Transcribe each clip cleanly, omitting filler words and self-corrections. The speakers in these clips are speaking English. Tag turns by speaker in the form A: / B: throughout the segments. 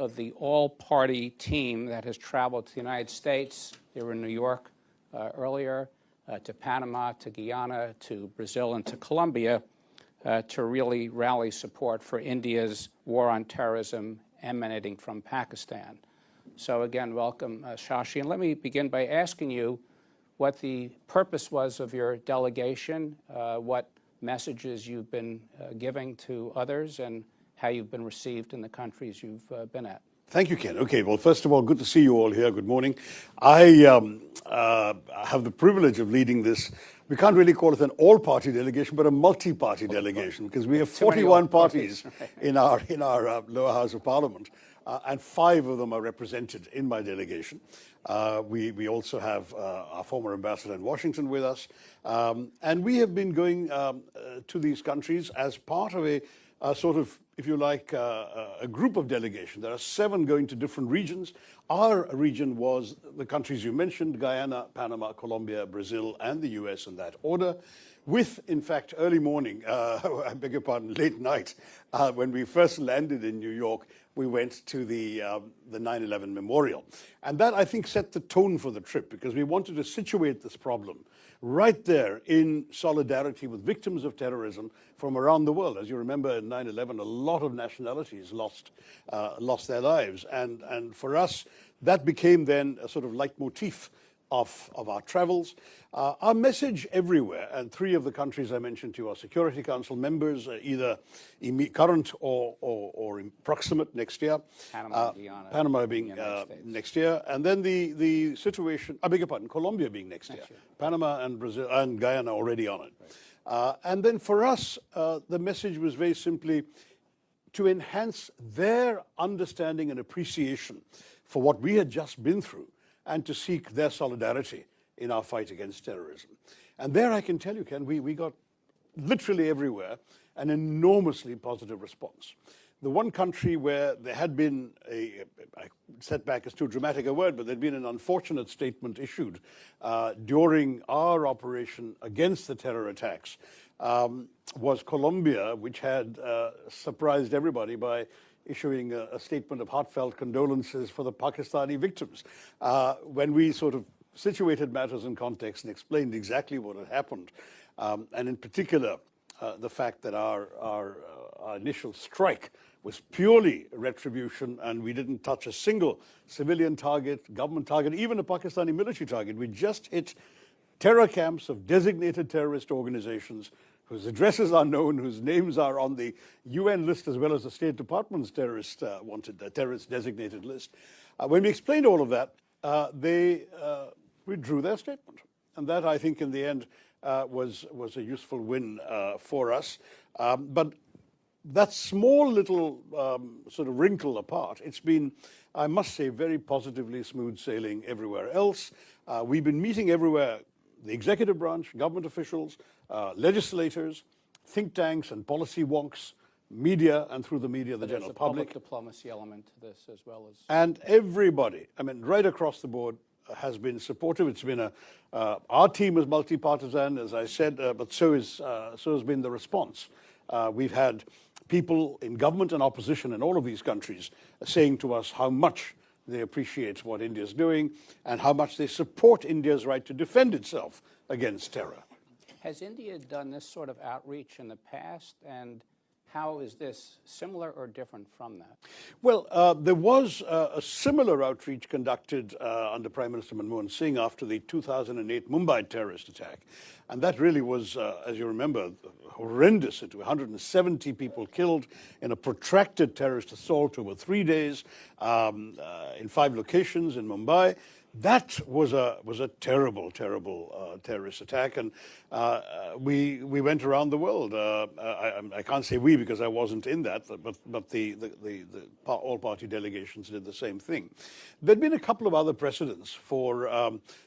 A: of the all-party team that has traveled to the United States. They were in New York earlier, to Panama, to Guyana, to Brazil, and to Colombia to really rally support for India's war on terrorism emanating from Pakistan. So again, welcome, Shashi. And let me begin by asking you what the purpose was of your delegation, what messages you've been giving to others, and how you've been received in the countries you've been at.
B: Thank you, Ken. Okay, well, first of all, good to see you all here. Good morning. I have the privilege of leading this. We can't really call it an all-party delegation, but a multi-party delegation, because we have 41 parties in our lower house of parliament, and 5 of them are represented in my delegation. We also have our former ambassador in Washington with us, and we have been going to these countries as part of a sort of, if you like, a group of delegation. There are 7 going to different regions. Our region was the countries you mentioned: Guyana, Panama, Colombia, Brazil, and the US in that order. With, in fact, early morning, I beg your pardon, late night, when we first landed in New York, we went to the 9/11 memorial. And that, I think, set the tone for the trip, because we wanted to situate this problem right there in solidarity with victims of terrorism from around the world. As you remember, in 9/11, a lot of nationalities lost their lives. And for us, that became then a sort of leitmotif of our travels. Our message everywhere, and 3 of the countries I mentioned to you are Security Council members, either current or proximate next year. Panama being next year. And then the situation, I beg your pardon, Colombia being next year. Panama and Brazil and Guyana already on it. Right. And then for us, the message was very simply to enhance their understanding and appreciation for what we had just been through, and to seek their solidarity in our fight against terrorism. And there, I can tell you, Ken, we got literally everywhere an enormously positive response. The one country where there had been setback is too dramatic a word, but there'd been an unfortunate statement issued during our operation against the terror attacks was Colombia, which had surprised everybody by issuing a statement of heartfelt condolences for the Pakistani victims. When we sort of situated matters in context and explained exactly what had happened, and in particular, the fact that our initial strike was purely retribution, and we didn't touch a single civilian target, government target, even a Pakistani military target. We just hit terror camps of designated terrorist organizations whose addresses are known, whose names are on the UN list as well as the State Department's terrorist designated list. When we explained all of that, they withdrew their statement. And that, I think, in the end, was a useful win for us. But that small little sort of wrinkle apart, it's been, I must say, very positively smooth sailing everywhere else. We've been meeting everywhere, the executive branch, government officials, legislators, think tanks and policy wonks, media, and through the media, the general public.
A: There's a public diplomacy element to this as well as...
B: And everybody, I mean, right across the board, has been supportive. It's been our team is multi-partisan, as I said, but so has been the response. We've had people in government and opposition in all of these countries saying to us how much they appreciate what India is doing and how much they support India's right to defend itself against terror.
A: Has India done this sort of outreach in the past, and how is this similar or different from that?
B: Well, there was a similar outreach conducted under Prime Minister Manmohan Singh after the 2008 Mumbai terrorist attack. And that really was, as you remember, horrendous. It was 170 people killed in a protracted terrorist assault over 3 days in 5 locations in Mumbai. That was a terrible, terrible terrorist attack, and we went around the world. I can't say we because I wasn't in that, but the all-party delegations did the same thing. There'd been a couple of other precedents for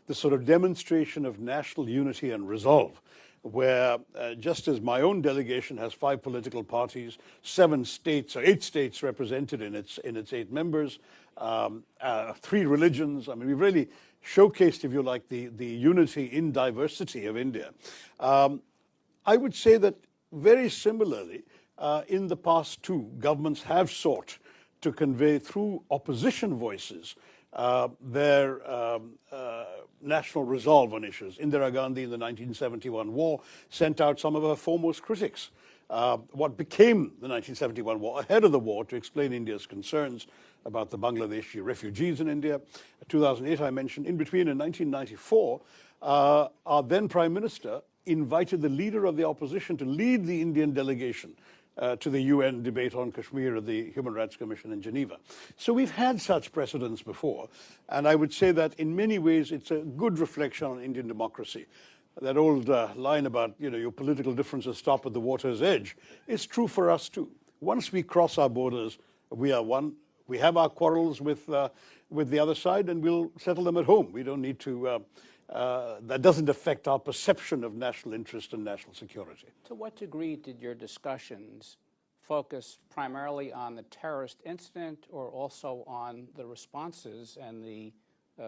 B: the sort of demonstration of national unity and resolve, where just as my own delegation has 5 political parties, 7 states or 8 states represented in its 8 members, 3 religions. I mean, we've really showcased, if you like, the unity in diversity of India. I would say that very similarly, in the past too, governments have sought to convey through opposition voices their national resolve on issues. Indira Gandhi in the 1971 war sent out some of her foremost critics. What became the 1971 war, ahead of the war, to explain India's concerns about the Bangladeshi refugees in India. 2008, I mentioned. In between, in 1994, our then Prime Minister invited the leader of the opposition to lead the Indian delegation to the UN debate on Kashmir at the Human Rights Commission in Geneva. So we've had such precedents before, and I would say that in many ways it's a good reflection on Indian democracy. That old line about, your political differences stop at the water's edge is true for us too. Once we cross our borders, we are one. We have our quarrels with the other side, and we'll settle them at home. We don't need to. That doesn't affect our perception of national interest and national security.
A: To what degree did your discussions focus primarily on the terrorist incident or also on the responses and the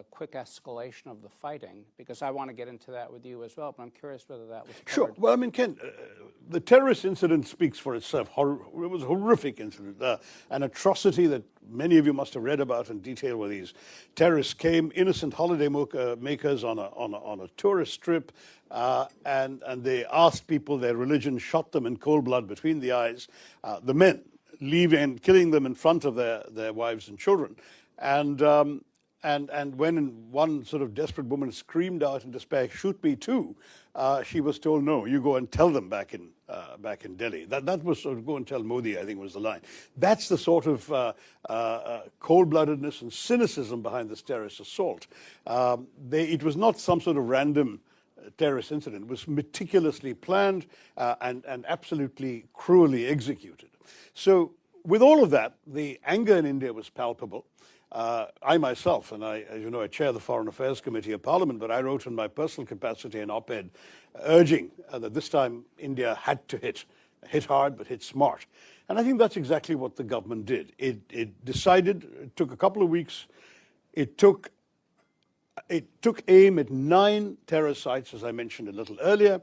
A: quick escalation of the fighting? Because I want to get into that with you as well, but I'm curious whether that was covered.
B: Sure. Well, I mean, Ken, the terrorist incident speaks for itself. It was a horrific incident, an atrocity that many of you must have read about in detail, where these terrorists came, innocent holiday makers on a tourist trip, and they asked people their religion, shot them in cold blood between the eyes, the men leaving, killing them in front of their wives and children. And when one sort of desperate woman screamed out in despair, "Shoot me too," she was told, "No, you go and tell them back in Delhi." That was sort of, "Go and tell Modi," I think was the line. That's the sort of cold-bloodedness and cynicism behind this terrorist assault. It was not some sort of random terrorist incident. It was meticulously planned and absolutely cruelly executed. So with all of that, the anger in India was palpable. I myself, and as you know, I chair the Foreign Affairs Committee of Parliament, but I wrote in my personal capacity an op-ed urging that this time India had to hit hard, but hit smart. And I think that's exactly what the government did. It decided, it took a couple of weeks, it took aim at 9 terror sites, as I mentioned a little earlier.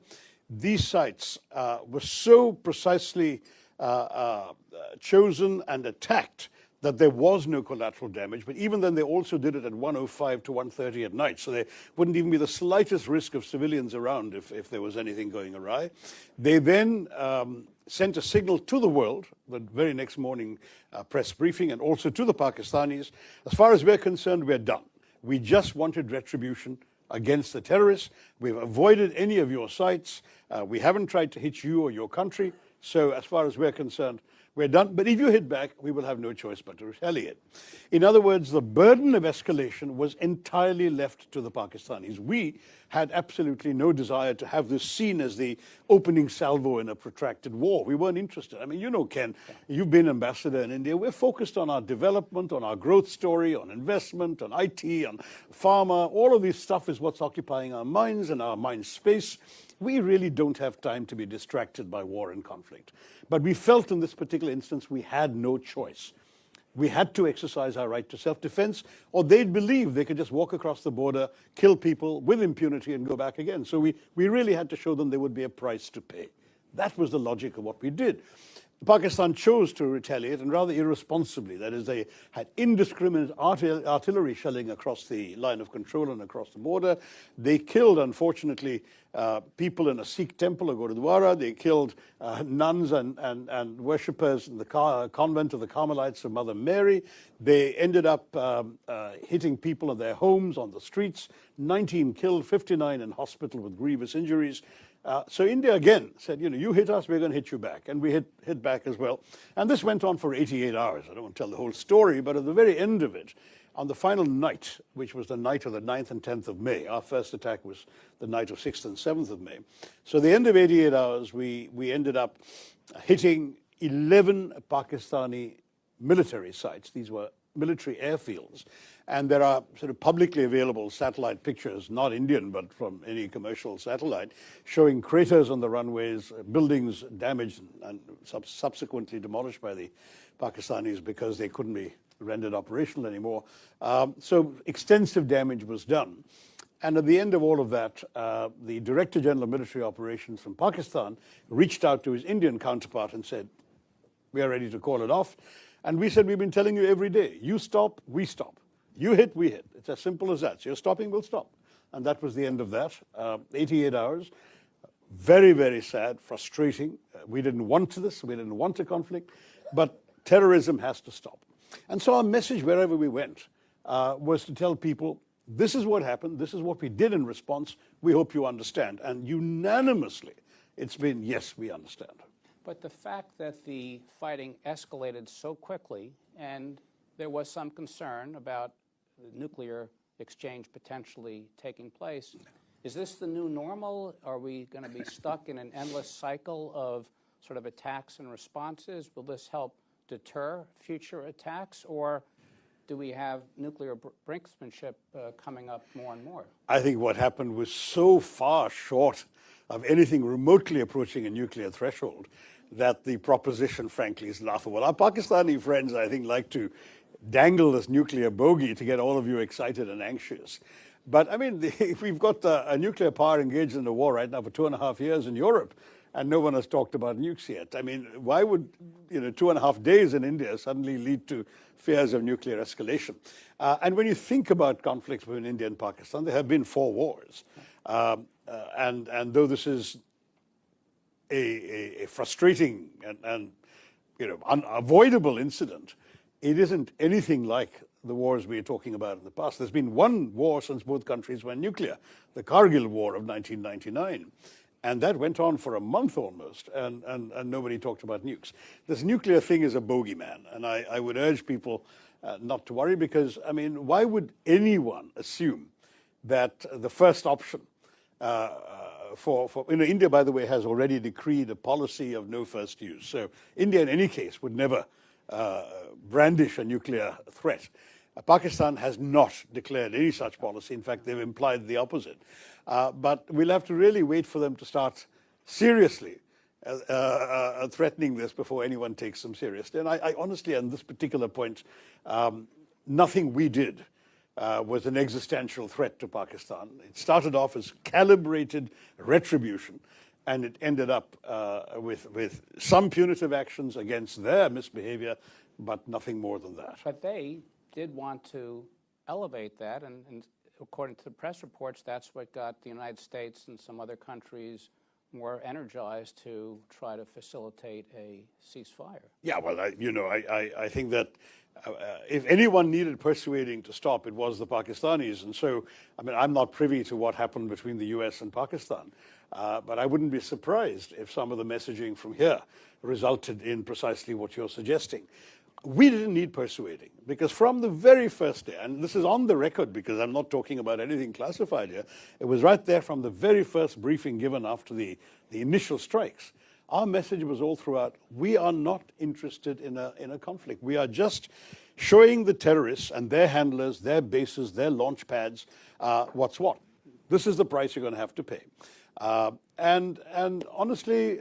B: These sites were so precisely chosen and attacked that there was no collateral damage, but even then they also did it at 1:05 to 1:30 at night, so there wouldn't even be the slightest risk of civilians around if there was anything going awry. They then sent a signal to the world, the very next morning press briefing, and also to the Pakistanis. As far as we're concerned, we're done. We just wanted retribution against the terrorists. We've avoided any of your sites. We haven't tried to hit you or your country. So as far as we're concerned, we're done. But if you hit back, we will have no choice but to retaliate. In other words, the burden of escalation was entirely left to the Pakistanis. We had absolutely no desire to have this seen as the opening salvo in a protracted war. We weren't interested. I mean, you know, Ken, you've been ambassador in India. We're focused on our development, on our growth story, on investment, on IT, on pharma. All of this stuff is what's occupying our minds and our mind space. We really don't have time to be distracted by war and conflict. But we felt in this particular instance we had no choice. We had to exercise our right to self-defense, or they'd believe they could just walk across the border, kill people with impunity and go back again. So we really had to show them there would be a price to pay. That was the logic of what we did. Pakistan chose to retaliate, and rather irresponsibly. That is, they had indiscriminate artillery shelling across the line of control and across the border. They killed, unfortunately, people in a Sikh temple, a Gurudwara. They killed nuns and worshippers in the convent of the Carmelites of Mother Mary. They ended up hitting people in their homes, on the streets. 19 killed, 59 in hospital with grievous injuries. So India again said, you hit us, we're going to hit you back. And we hit back as well. And this went on for 88 hours. I don't want to tell the whole story, but at the very end of it, on the final night, which was the night of the 9th and 10th of May, our first attack was the night of 6th and 7th of May. So at the end of 88 hours, we ended up hitting 11 Pakistani military sites. These were military airfields. And there are sort of publicly available satellite pictures, not Indian, but from any commercial satellite, showing craters on the runways, buildings damaged and subsequently demolished by the Pakistanis because they couldn't be rendered operational anymore. So extensive damage was done. And at the end of all of that, the Director General of Military Operations from Pakistan reached out to his Indian counterpart and said, we are ready to call it off. And we said, we've been telling you every day, you stop, we stop. You hit, we hit. It's as simple as that. So you're stopping, we'll stop. And that was the end of that. 88 hours. Very, very sad, frustrating. We didn't want this. We didn't want a conflict. But terrorism has to stop. And so our message wherever we went was to tell people, this is what happened. This is what we did in response. We hope you understand. And unanimously, it's been, yes, we understand.
A: But the fact that the fighting escalated so quickly, and there was some concern about the nuclear exchange potentially taking place, is this the new normal? Are we going to be stuck in an endless cycle of sort of attacks and responses? Will this help deter future attacks, or do we have nuclear brinksmanship coming up more and more?
B: I think what happened was so far short of anything remotely approaching a nuclear threshold that the proposition, frankly, is laughable. Our Pakistani friends, I think, like to dangle this nuclear bogey to get all of you excited and anxious. But, I mean, we've got a nuclear power engaged in a war right now for 2.5 years in Europe, and no one has talked about nukes yet. I mean, why would 2.5 days in India suddenly lead to fears of nuclear escalation? And when you think about conflicts between India and Pakistan, there have been 4 wars. And though this is a frustrating and unavoidable incident, it isn't anything like the wars we are talking about in the past. There's been one war since both countries went nuclear, the Kargil War of 1999. And that went on for a month almost, and nobody talked about nukes. This nuclear thing is a bogeyman, and I would urge people not to worry, because, I mean, why would anyone assume that the first option India, by the way, has already decreed a policy of no first use. So India, in any case, would never brandish a nuclear threat. Pakistan has not declared any such policy. In fact, they've implied the opposite. But we'll have to really wait for them to start seriously threatening this before anyone takes them seriously. And I honestly, on this particular point, nothing we did was an existential threat to Pakistan. It started off as calibrated retribution, and it ended up with some punitive actions against their misbehavior, but nothing more than that.
A: But they did want to elevate that, and according to the press reports, that's what got the United States and some other countries more energized to try to facilitate a ceasefire.
B: Yeah, well, I think that if anyone needed persuading to stop, it was the Pakistanis. And so, I mean, I'm not privy to what happened between the US and Pakistan, but I wouldn't be surprised if some of the messaging from here resulted in precisely what you're suggesting. We didn't need persuading, because from the very first day, and this is on the record because I'm not talking about anything classified here, it was right there from the very first briefing given after the initial strikes. Our message was all throughout, we are not interested in a conflict. We are just showing the terrorists and their handlers, their bases, their launch pads, what's what. This is the price you're going to have to pay. And honestly,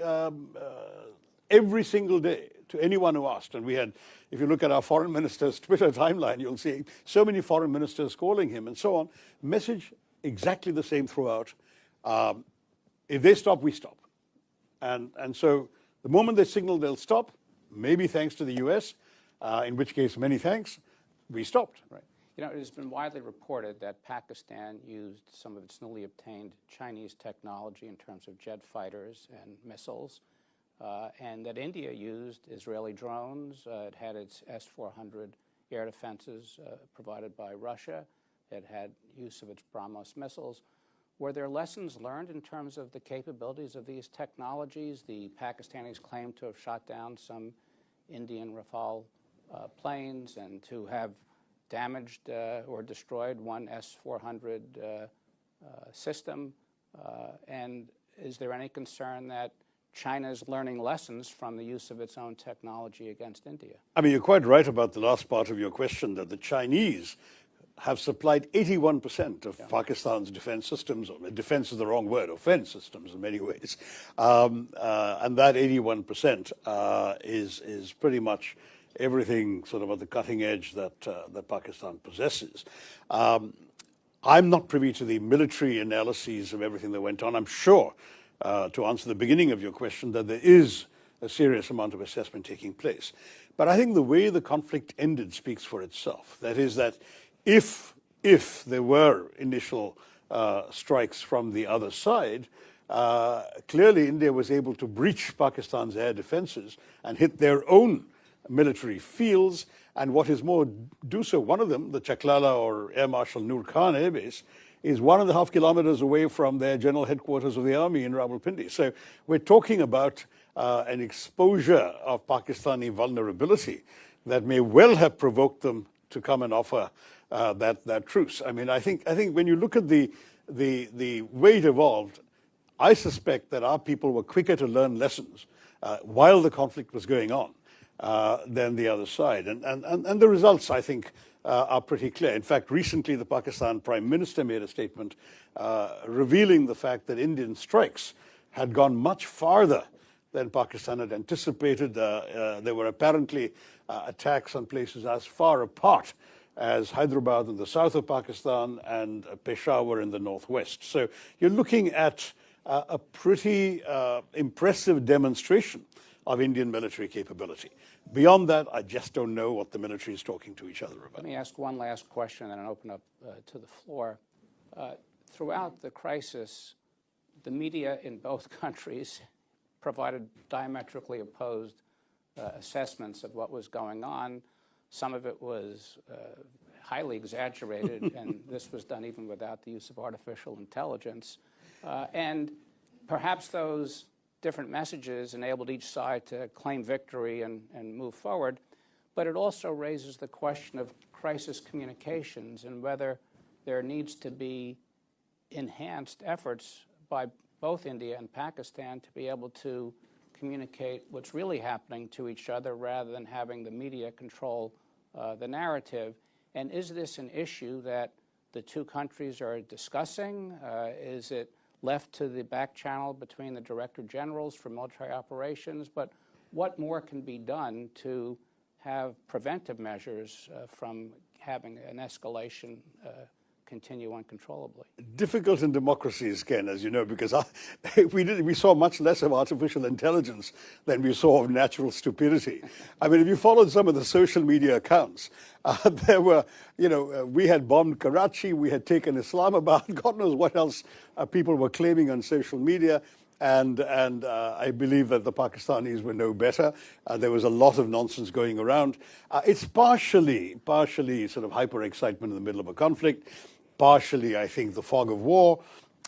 B: every single day, to anyone who asked, and we had, if you look at our foreign minister's Twitter timeline, you'll see so many foreign ministers calling him and so on. Message exactly the same throughout. If they stop, we stop. And so the moment they signal they'll stop, maybe thanks to the US, in which case many thanks, we stopped.
A: Right. You know, it has been widely reported that Pakistan used some of its newly obtained Chinese technology in terms of jet fighters and missiles, and that India used Israeli drones. It had its S-400 air defenses provided by Russia. It had use of its BrahMos missiles. Were there lessons learned in terms of the capabilities of these technologies? The Pakistanis claim to have shot down some Indian Rafale planes and to have damaged or destroyed one S-400 system. And is there any concern that China is learning lessons from the use of its own technology against India?
B: I mean, you're quite right about the last part of your question, that the Chinese have supplied 81% of Pakistan's defense systems. Or defense is the wrong word, offense systems in many ways. And that 81% is pretty much everything sort of at the cutting edge that Pakistan possesses. I'm not privy to the military analyses of everything that went on. I'm sure, to answer the beginning of your question, that there is a serious amount of assessment taking place. But I think the way the conflict ended speaks for itself. That is that if there were initial strikes from the other side, clearly India was able to breach Pakistan's air defenses and hit their own military fields, and what is more, do so. One of them, the Chaklala or Air Marshal Noor Khan Air Base, is 1.5 kilometers away from their general headquarters of the army in Rawalpindi. So we're talking about an exposure of Pakistani vulnerability that may well have provoked them to come and offer that truce. I mean, I think when you look at the way it evolved, I suspect that our people were quicker to learn lessons while the conflict was going on than the other side. And the results, I think, are pretty clear. In fact, recently the Pakistan Prime Minister made a statement revealing the fact that Indian strikes had gone much farther than Pakistan had anticipated. There were apparently attacks on places as far apart as Hyderabad in the south of Pakistan and Peshawar in the northwest. So you're looking at a pretty impressive demonstration of Indian military capability. Beyond that, I just don't know what the military is talking to each other about.
A: Let me ask one last question and then open up to the floor. Throughout the crisis, the media in both countries provided diametrically opposed assessments of what was going on. Some of it was highly exaggerated, and this was done even without the use of artificial intelligence. And perhaps those different messages enabled each side to claim victory and move forward. But it also raises the question of crisis communications and whether there needs to be enhanced efforts by both India and Pakistan to be able to communicate what's really happening to each other rather than having the media control the narrative. And is this an issue that the two countries are discussing? Is it left to the back channel between the director generals for military operations? But what more can be done to have preventive measures from having an escalation continue uncontrollably?
B: Difficult in democracies, Ken, as you know, because we saw much less of artificial intelligence than we saw of natural stupidity. I mean, if you followed some of the social media accounts, there were, we had bombed Karachi, we had taken Islamabad, God knows what else people were claiming on social media. And I believe that the Pakistanis were no better. There was a lot of nonsense going around. It's partially sort of hyper excitement in the middle of a conflict, partially, I think, the fog of war.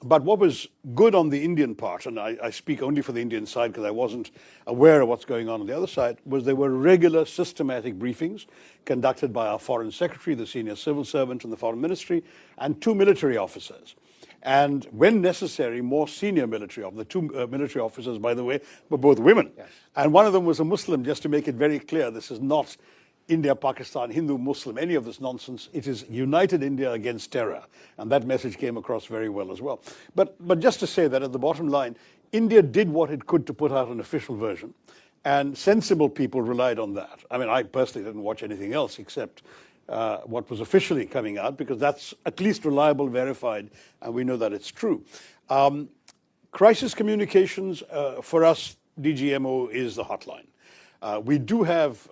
B: But what was good on the Indian part, and I speak only for the Indian side because I wasn't aware of what's going on the other side, was there were regular systematic briefings conducted by our foreign secretary, the senior civil servant in the foreign ministry, and 2 military officers. And when necessary, more senior military officers. The 2 military officers, by the way, were both women.
A: Yes.
B: And one of them was a Muslim, just to make it very clear. This is not India, Pakistan, Hindu, Muslim, any of this nonsense. It is united India against terror. And that message came across very well as well. But just to say that at the bottom line, India did what it could to put out an official version. And sensible people relied on that. I mean, I personally didn't watch anything else except what was officially coming out, because that's at least reliable, verified, and we know that it's true. Crisis communications, for us, DGMO is the hotline. We do have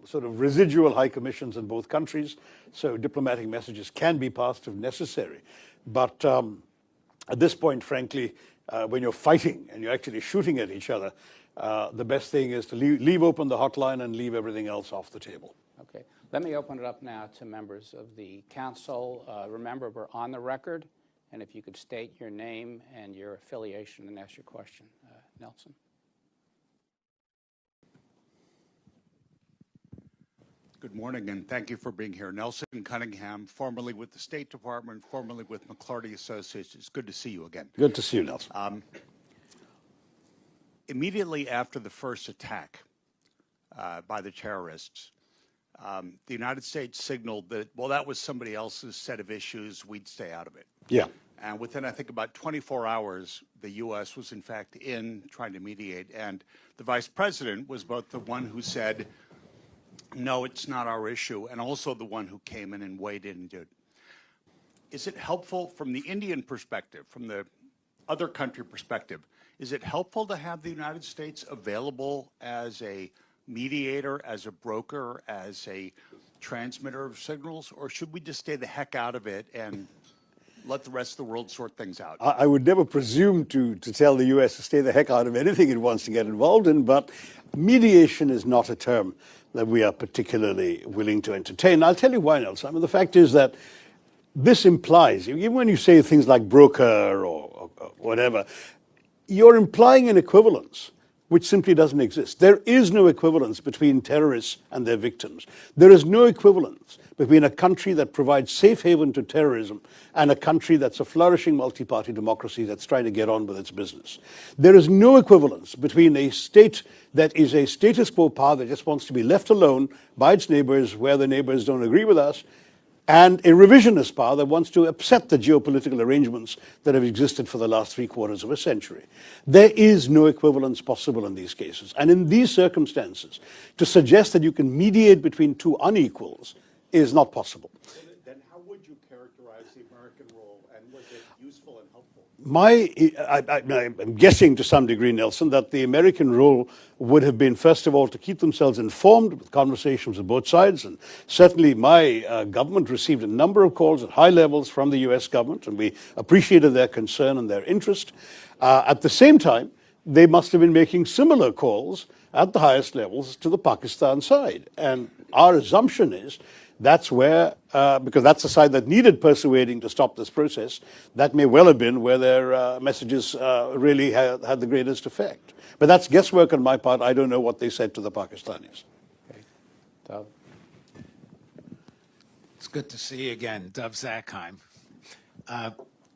B: sort of residual high commissions in both countries, so diplomatic messages can be passed if necessary. But at this point, frankly, when you're fighting and you're actually shooting at each other, the best thing is to leave open the hotline and leave everything else off the table.
A: Okay. Let me open it up now to members of the council. Remember, we're on the record, and if you could state your name and your affiliation and ask your question. Nelson.
C: Good morning, and thank you for being here. Nelson Cunningham, formerly with the State Department, formerly with McClarty Associates. It's good to see you again.
B: Good to see you, Nelson.
C: Immediately after the first attack by the terrorists, the United States signaled that, well, that was somebody else's set of issues, we'd stay out of it.
B: Yeah.
C: And within, I think, about 24 hours, the U.S. was, in fact, in trying to mediate. And the vice president was both the one who said, no, it's not our issue, and also the one who came in and weighed in and did. Is it helpful from the Indian perspective, from the other country perspective, is it helpful to have the United States available as a mediator, as a broker, as a transmitter of signals, or should we just stay the heck out of it and let the rest of the world sort things out?
B: I would never presume to tell the U.S. to stay the heck out of anything it wants to get involved in, but mediation is not a term that we are particularly willing to entertain. I'll tell you why, Nelson. I mean, the fact is that this implies, even when you say things like broker or whatever, you're implying an equivalence which simply doesn't exist. There is no equivalence between terrorists and their victims. There is no equivalence between a country that provides safe haven to terrorism and a country that's a flourishing multi-party democracy that's trying to get on with its business. There is no equivalence between a state that is a status quo power that just wants to be left alone by its neighbors where the neighbors don't agree with us, and a revisionist power that wants to upset the geopolitical arrangements that have existed for the last 3/4 of a century. There is no equivalence possible in these cases. And in these circumstances, to suggest that you can mediate between two unequals is not possible.
D: Then how would you characterize the American role, and was it useful and helpful?
B: I'm guessing to some degree, Nelson, that the American role would have been, first of all, to keep themselves informed with conversations with both sides. And certainly my government received a number of calls at high levels from the US government, and we appreciated their concern and their interest. At the same time, they must have been making similar calls at the highest levels to the Pakistan side. And our assumption is that's where, because that's the side that needed persuading to stop this process, that may well have been where their messages really had the greatest effect. But that's guesswork on my part. I don't know what they said to the Pakistanis.
A: Okay. Dov?
E: It's good to see you again, Dov Zakheim.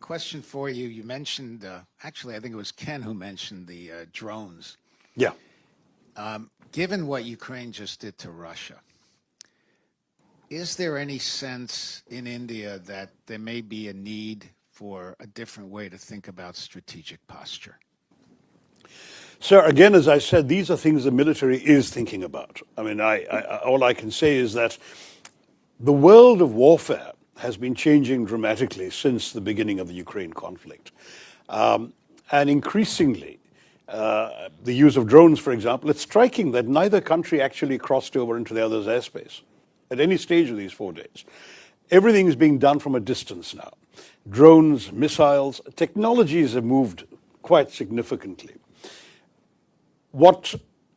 E: Question for you. You mentioned, actually, I think it was Ken who mentioned the drones.
B: Yeah.
E: Given what Ukraine just did to Russia, is there any sense in India that there may be a need for a different way to think about strategic posture?
B: Sir, again, as I said, these are things the military is thinking about. I mean, all I can say is that the world of warfare has been changing dramatically since the beginning of the Ukraine conflict. And increasingly, the use of drones, for example, it's striking that neither country actually crossed over into the other's airspace at any stage of these 4 days. Everything is being done from a distance now. Drones, missiles, technologies have moved quite significantly. What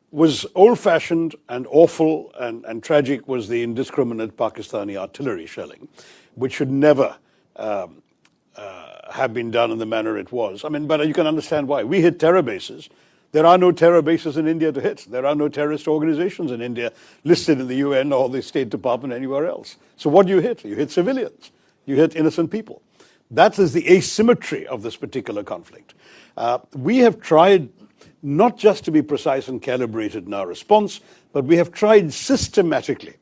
B: was old-fashioned and awful and tragic was the indiscriminate Pakistani artillery shelling, which should never have been done in the manner it was. I mean, but you can understand why. We hit terror bases. There are no terror bases in India to hit. There are no terrorist organizations in India listed in the UN or the State Department anywhere else. So what do you hit? You hit civilians. You hit innocent people. That is the asymmetry of this particular conflict. We have tried not just to be precise and calibrated in our response, but we have tried systematically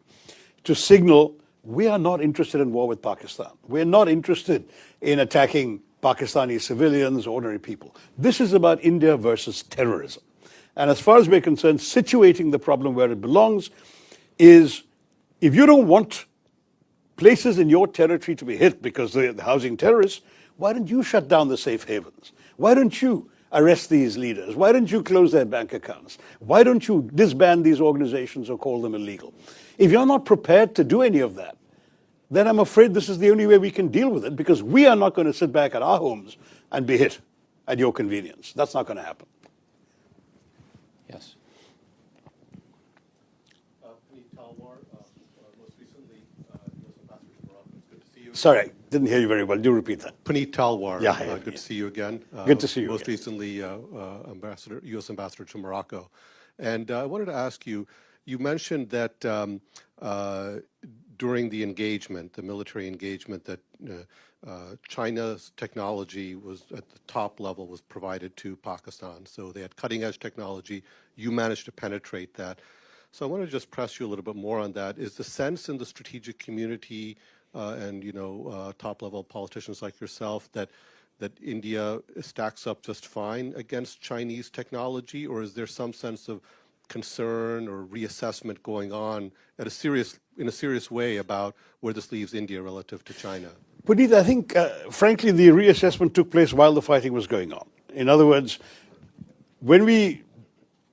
B: to signal we are not interested in war with Pakistan. We're not interested in attacking Pakistani civilians, ordinary people. This is about India versus terrorism. And as far as we're concerned, situating the problem where it belongs is, if you don't want places in your territory to be hit because they're housing terrorists, why don't you shut down the safe havens? Why don't you arrest these leaders? Why don't you close their bank accounts? Why don't you disband these organizations or call them illegal? If you're not prepared to do any of that, then I'm afraid this is the only way we can deal with it, because we are not going to sit back at our homes and be hit at your convenience. That's not going to happen.
A: Yes.
D: Puneet Talwar, most recently, U.S. Ambassador to Morocco. It's good to see you.
B: Sorry, I didn't hear you very well. Do repeat that.
D: Puneet Talwar.
B: Yeah,
D: good to see you again.
B: Good to see you
D: Most
B: again.
D: recently, U.S. Ambassador to Morocco. And I wanted to ask you, you mentioned that during the engagement, the military engagement, that China's technology was at the top level was provided to Pakistan. So they had cutting edge technology. You managed to penetrate that. So I want to just press you a little bit more on that. Is the sense in the strategic community and top level politicians like yourself that India stacks up just fine against Chinese technology, or is there some sense of concern or reassessment going on in a serious way about where this leaves India relative to China?
B: Puneet, I think, frankly, the reassessment took place while the fighting was going on. In other words, when we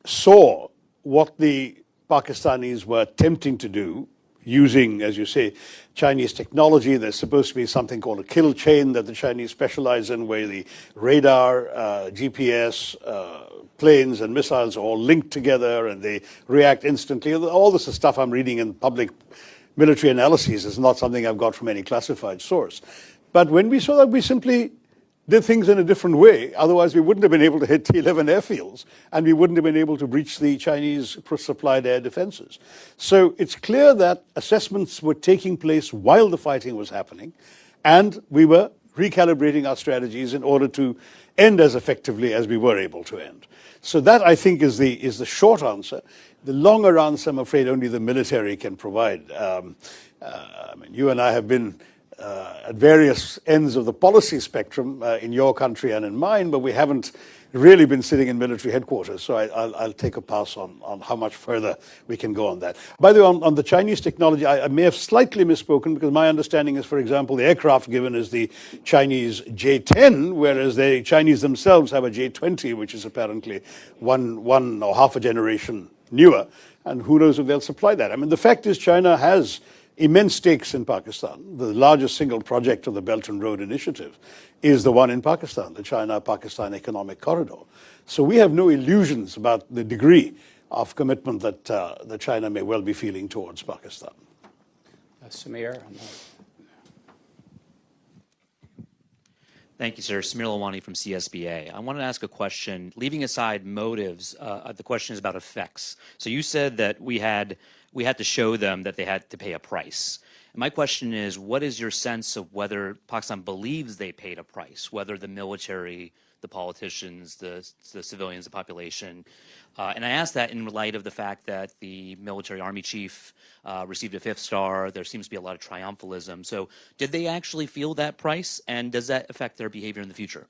B: saw what the Pakistanis were attempting to do, using, as you say, Chinese technology, there's supposed to be something called a kill chain that the Chinese specialize in, where the radar, GPS, planes and missiles are all linked together and they react instantly. All this is stuff I'm reading in public military analyses. It's not something I've got from any classified source. But when we saw that, we simply did things in a different way. Otherwise, we wouldn't have been able to hit T-11 airfields, and we wouldn't have been able to breach the Chinese supplied air defenses. So it's clear that assessments were taking place while the fighting was happening, and we were recalibrating our strategies in order to end as effectively as we were able to end. So that, I think, is the short answer. The longer answer, I'm afraid, only the military can provide. I mean, you and I have been at various ends of the policy spectrum in your country and in mine, but we haven't really been sitting in military headquarters. So I'll take a pass on how much further we can go on that. By the way, on the Chinese technology, I may have slightly misspoken, because my understanding is, for example, the aircraft given is the Chinese J-10, whereas the Chinese themselves have a J-20, which is apparently one or half a generation newer. And who knows if they'll supply that. I mean, the fact is China has immense stakes in Pakistan. The largest single project of the Belt and Road Initiative is the one in Pakistan, the China-Pakistan Economic Corridor. So we have no illusions about the degree of commitment that China may well be feeling towards Pakistan.
A: Samir.
F: Thank you, sir. Samir Lawani from CSBA. I wanted to ask a question. Leaving aside motives, the question is about effects. So you said that we had to show them that they had to pay a price. And my question is, what is your sense of whether Pakistan believes they paid a price, whether the military, the politicians, the civilians, the population? And I ask that in light of the fact that the military army chief received a 5th star. There seems to be a lot of triumphalism. So did they actually feel that price, and does that affect their behavior in the future?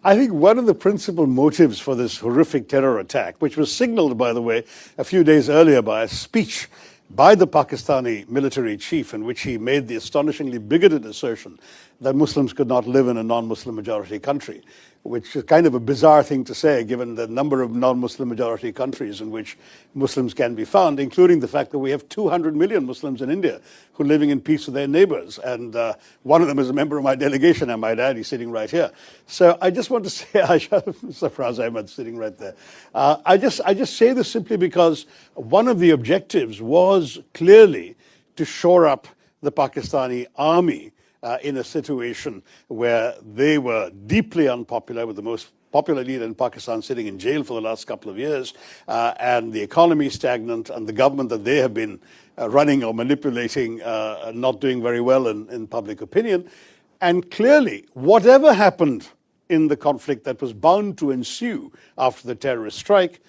B: I think one of the principal motives for this horrific terror attack, which was signaled, by the way, a few days earlier by a speech by the Pakistani military chief, in which he made the astonishingly bigoted assertion that Muslims could not live in a non-Muslim majority country, which is kind of a bizarre thing to say, given the number of non-Muslim majority countries in which Muslims can be found, including the fact that we have 200 million Muslims in India who are living in peace with their neighbors. And one of them is a member of my delegation, I might add. He's sitting right here. So I just want to say, Sarfraz Ahmed sitting right there. I just say this simply because one of the objectives was clearly to shore up the Pakistani army in a situation where they were deeply unpopular, with the most popular leader in Pakistan sitting in jail for the last couple of years, and the economy stagnant, and the government that they have been running or manipulating not doing very well in public opinion. And clearly, whatever happened in the conflict that was bound to ensue after the terrorist strike,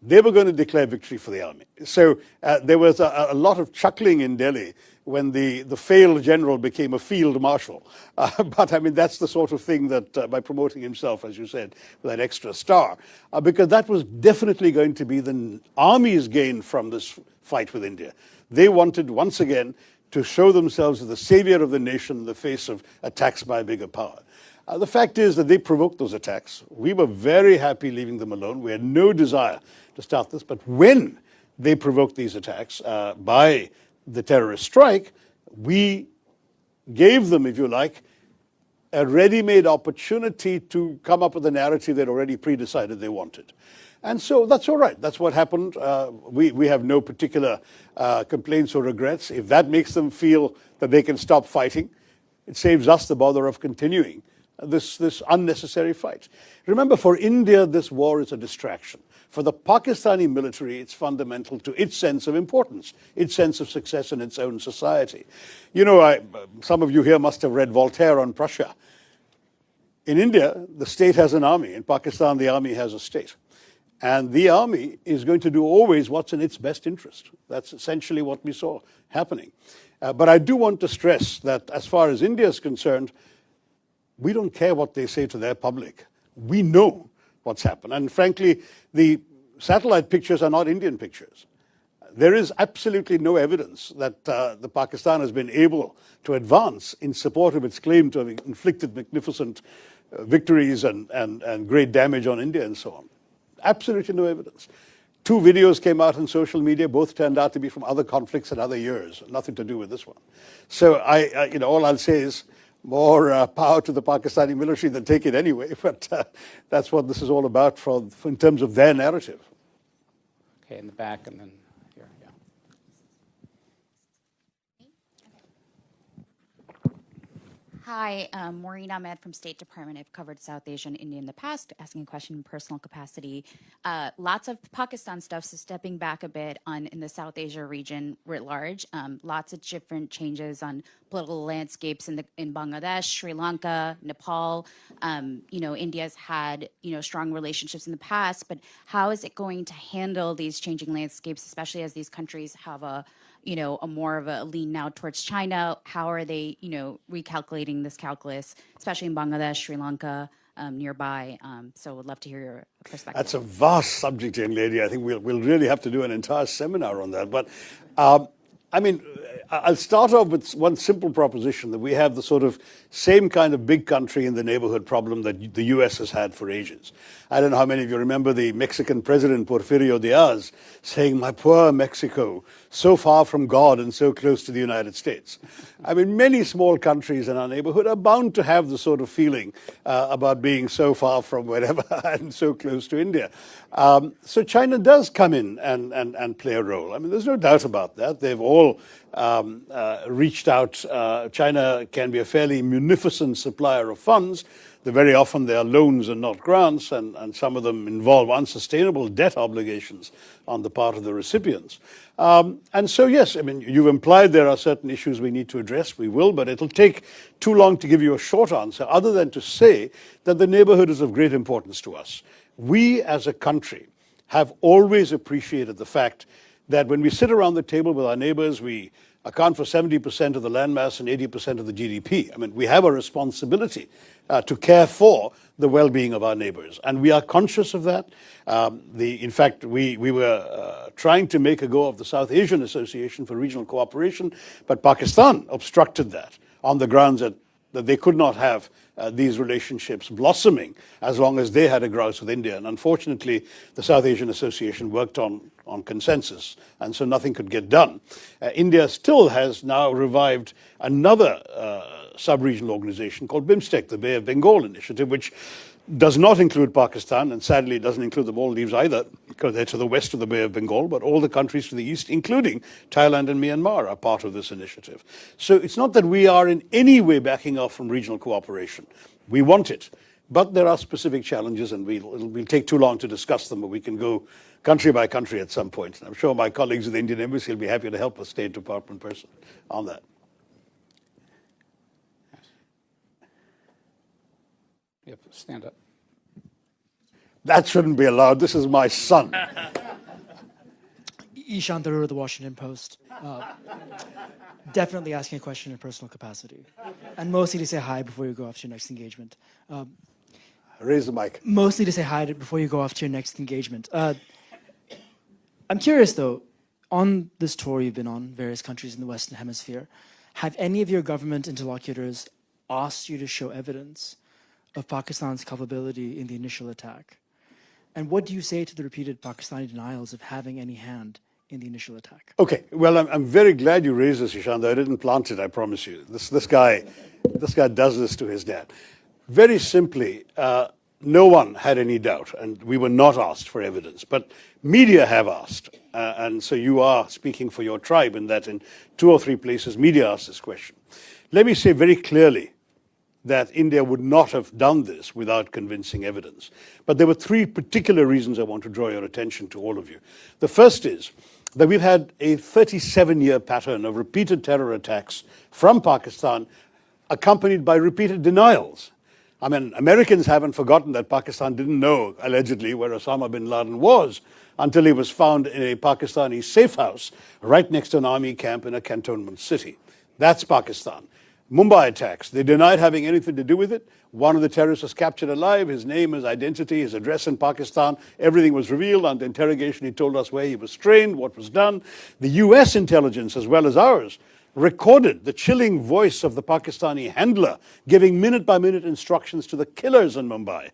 B: they were going to declare victory for the army. So there was a lot of chuckling in Delhi when the failed general became a field marshal. But I mean, that's the sort of thing that, by promoting himself, as you said, with that extra star, because that was definitely going to be the army's gain from this fight with India. They wanted, once again, to show themselves as the savior of the nation in the face of attacks by a bigger power. The fact is that they provoked those attacks. We were very happy leaving them alone. We had no desire to start this. But when they provoked these attacks by the terrorist strike, we gave them, if you like, a ready-made opportunity to come up with a narrative they'd already pre-decided they wanted. And so that's all right. That's what happened. We have no particular complaints or regrets. If that makes them feel that they can stop fighting, it saves us the bother of continuing this unnecessary fight. Remember, for India, this war is a distraction. For the Pakistani military, it's fundamental to its sense of importance, its sense of success in its own society. You know, some of you here must have read Voltaire on Prussia. In India, the state has an army. In Pakistan, the army has a state. And the army is going to do always what's in its best interest. That's essentially what we saw happening. But I do want to stress that as far as India is concerned, we don't care what they say to their public. We know what's happened. And frankly, the satellite pictures are not Indian pictures. There is absolutely no evidence that the Pakistan has been able to advance in support of its claim to have inflicted magnificent victories and great damage on India and so on. Absolutely no evidence. Two videos came out on social media. Both turned out to be from other conflicts and other years. Nothing to do with this one. So all I'll say is more power to the Pakistani military than take it anyway. But that's what this is all about in terms of their narrative.
A: Okay, in the back and then here, yeah.
G: Hi, Maureen Ahmed from State Department. I've covered South Asia and India in the past, asking a question in personal capacity. Lots of Pakistan stuff, so stepping back a bit in the South Asia region writ large. Lots of different changes on political landscapes in Bangladesh, Sri Lanka, Nepal. India's had strong relationships in the past, but how is it going to handle these changing landscapes, especially as these countries have a more of a lean now towards China? How are they, recalculating this calculus, especially in Bangladesh, Sri Lanka, nearby? So would love to hear your perspective.
B: That's a vast subject, young lady. I think we'll really have to do an entire seminar on that. But I'll start off with one simple proposition, that we have the sort of same kind of big country in the neighborhood problem that the U.S. has had for ages. I don't know how many of you remember the Mexican president, Porfirio Diaz, saying, "My poor Mexico, so far from God and so close to the United States." Many small countries in our neighborhood are bound to have the sort of feeling about being so far from wherever and so close to India. So China does come in and play a role. There's no doubt about that. They've all reached out. China can be a fairly munificent supplier of funds. Very often they are loans and not grants, and some of them involve unsustainable debt obligations on the part of the recipients. And so, yes, you've implied there are certain issues we need to address. We will, but it'll take too long to give you a short answer, other than to say that the neighborhood is of great importance to us. We, as a country, have always appreciated the fact that when we sit around the table with our neighbors, we account for 70% of the landmass and 80% of the GDP. We have a responsibility to care for the well-being of our neighbors, and we are conscious of that. In fact, we were trying to make a go of the South Asian Association for Regional Cooperation, but Pakistan obstructed that on the grounds that they could not have these relationships blossoming as long as they had a grouse with India. And unfortunately, the South Asian Association worked on consensus, and so nothing could get done. India still has now revived another sub-regional organization called BIMSTEC, the Bay of Bengal Initiative, which does not include Pakistan, and sadly it doesn't include the Maldives either, because they're to the west of the Bay of Bengal, but all the countries to the east, including Thailand and Myanmar, are part of this initiative. So it's not that we are in any way backing off from regional cooperation. We want it, but there are specific challenges, and it'll take too long to discuss them, but we can go country by country at some point. I'm sure my colleagues at the Indian Embassy will be happy to help a State Department person on that.
A: You have to stand up.
B: That shouldn't be allowed. This is my son.
H: Tharoor of the Washington Post. Definitely asking a question in personal capacity. And mostly to say hi before you go off to your next engagement.
B: Raise the mic.
H: Mostly to say hi before you go off to your next engagement. I'm curious, though, on this tour you've been on, various countries in the Western Hemisphere, have any of your government interlocutors asked you to show evidence of Pakistan's culpability in the initial attack? And what do you say to the repeated Pakistani denials of having any hand in the initial attack?
B: Okay, well, I'm very glad you raised this, Ishant. I didn't plant it, I promise you. This guy does this to his dad. Very simply, no one had any doubt, and we were not asked for evidence. But media have asked, and so you are speaking for your tribe in that in 2 or 3 places, media asked this question. Let me say very clearly that India would not have done this without convincing evidence. But there were 3 particular reasons I want to draw your attention to, all of you. The first is that we've had a 37-year pattern of repeated terror attacks from Pakistan, accompanied by repeated denials. Americans haven't forgotten that Pakistan didn't know, allegedly, where Osama bin Laden was until he was found in a Pakistani safe house right next to an army camp in a cantonment city. That's Pakistan. Mumbai attacks. They denied having anything to do with it. One of the terrorists was captured alive. His name, his identity, his address in Pakistan, everything was revealed. Under interrogation, he told us where he was trained, what was done. The US intelligence, as well as ours, recorded the chilling voice of the Pakistani handler giving minute-by-minute instructions to the killers in Mumbai,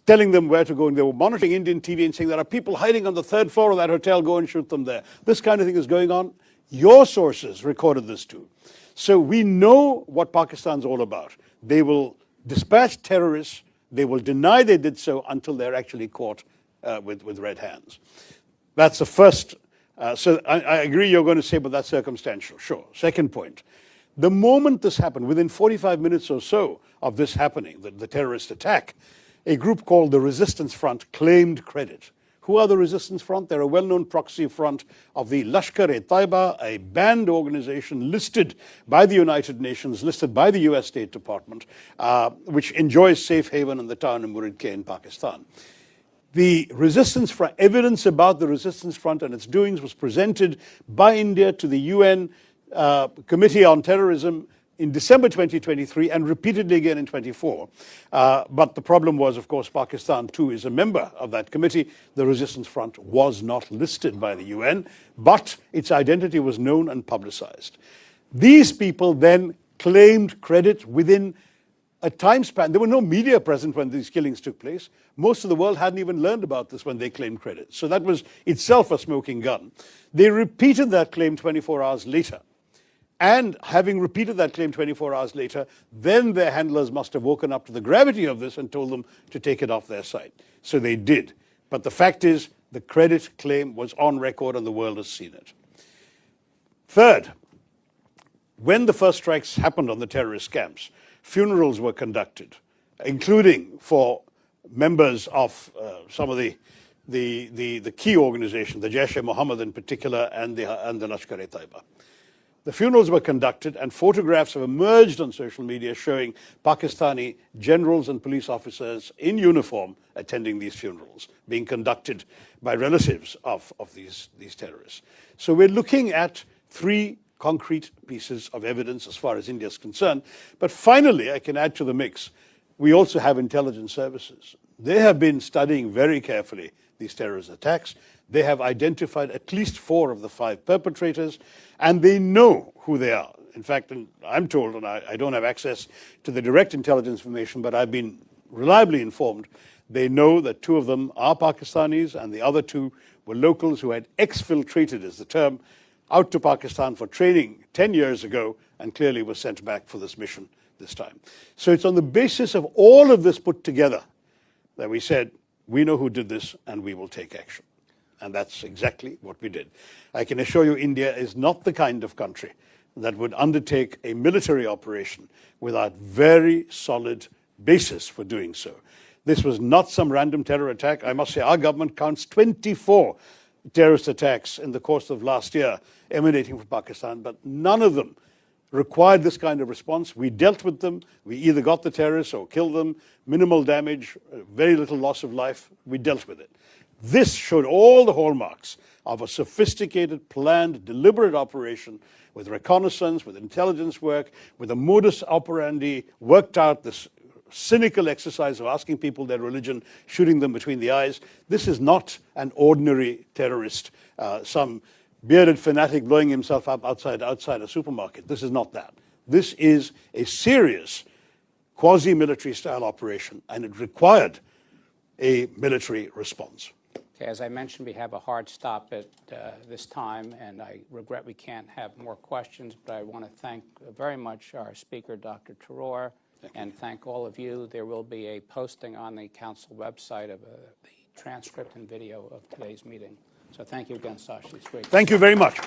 B: telling them where to go. And they were monitoring Indian TV and saying, there are people hiding on the 3rd floor of that hotel, go and shoot them there. This kind of thing is going on. Your sources recorded this too. So we know what Pakistan's all about. They will dispatch terrorists. They will deny they did so until they're actually caught with red hands. That's the first. So I agree you're going to say, but that's circumstantial. Sure. Second point. The moment this happened, within 45 minutes or so of this happening, the terrorist attack, a group called the Resistance Front claimed credit. Who are the Resistance Front? They're a well-known proxy front of the Lashkar-e-Taiba, a banned organization listed by the United Nations, listed by the US State Department, which enjoys safe haven in the town of Murid-K in Pakistan. The Resistance Front, evidence about the Resistance Front and its doings was presented by India to the UN Committee on Terrorism in December 2023 and repeatedly again in 24. But the problem was, of course, Pakistan too is a member of that committee. The Resistance Front was not listed by the UN, but its identity was known and publicized. These people then claimed credit within a time span. There were no media present when these killings took place. Most of the world hadn't even learned about this when they claimed credit. So that was itself a smoking gun. They repeated that claim 24 hours later. And having repeated that claim 24 hours later, then their handlers must have woken up to the gravity of this and told them to take it off their site. So they did. But the fact is, the credit claim was on record and the world has seen it. Third, when the first strikes happened on the terrorist camps, funerals were conducted, including for members of some of the key organizations, the Jaish-e-Mohammed in particular, and the Lashkar-e-Taiba. The funerals were conducted and photographs have emerged on social media showing Pakistani generals and police officers in uniform attending these funerals, being conducted by relatives of these terrorists. So we're looking at 3 concrete pieces of evidence as far as India is concerned. But finally, I can add to the mix, we also have intelligence services. They have been studying very carefully these terrorist attacks. They have identified at least 4 of the 5 perpetrators, and they know who they are. In fact, I'm told, and I don't have access to the direct intelligence information, but I've been reliably informed, they know that 2 of them are Pakistanis, and the other 2 were locals who had exfiltrated, is the term, out to Pakistan for training 10 years ago, and clearly were sent back for this mission this time. So it's on the basis of all of this put together that we said, we know who did this, and we will take action. And that's exactly what we did. I can assure you India is not the kind of country that would undertake a military operation without very solid basis for doing so. This was not some random terror attack. I must say our government counts 24 terrorist attacks in the course of last year emanating from Pakistan, but none of them required this kind of response. We dealt with them. We either got the terrorists or killed them. Minimal damage, very little loss of life. We dealt with it. This showed all the hallmarks of a sophisticated, planned, deliberate operation with reconnaissance, with intelligence work, with a modus operandi worked out, this cynical exercise of asking people their religion, shooting them between the eyes. This is not an ordinary terrorist, some bearded fanatic blowing himself up outside a supermarket. This is not that. This is a serious quasi-military style operation, and it required a military response.
A: Okay, as I mentioned, we have a hard stop at this time, and I regret we can't have more questions, but I want to thank very much our speaker, Dr. Tharoor, and thank all of you. There will be a posting on the council website of the transcript and video of today's meeting. So thank you again, Shashi. It's great.
B: Thank you very much.